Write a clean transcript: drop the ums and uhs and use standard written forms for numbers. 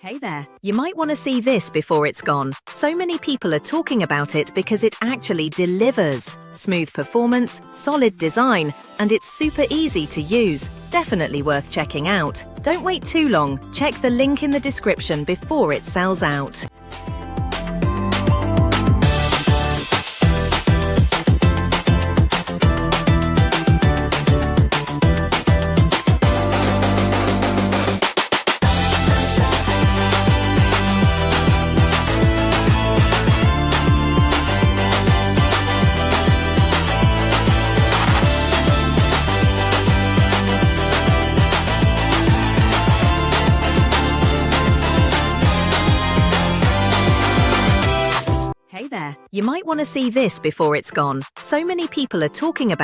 Hey there, you might want to see this before it's gone. So many people are talking about it because it actually delivers. Smooth performance, solid design, and it's super easy to use. Definitely worth checking out. Don't wait too long. Check the link in the description before it sells out. Hey there, you might want to see this before it's gone. So many people are talking about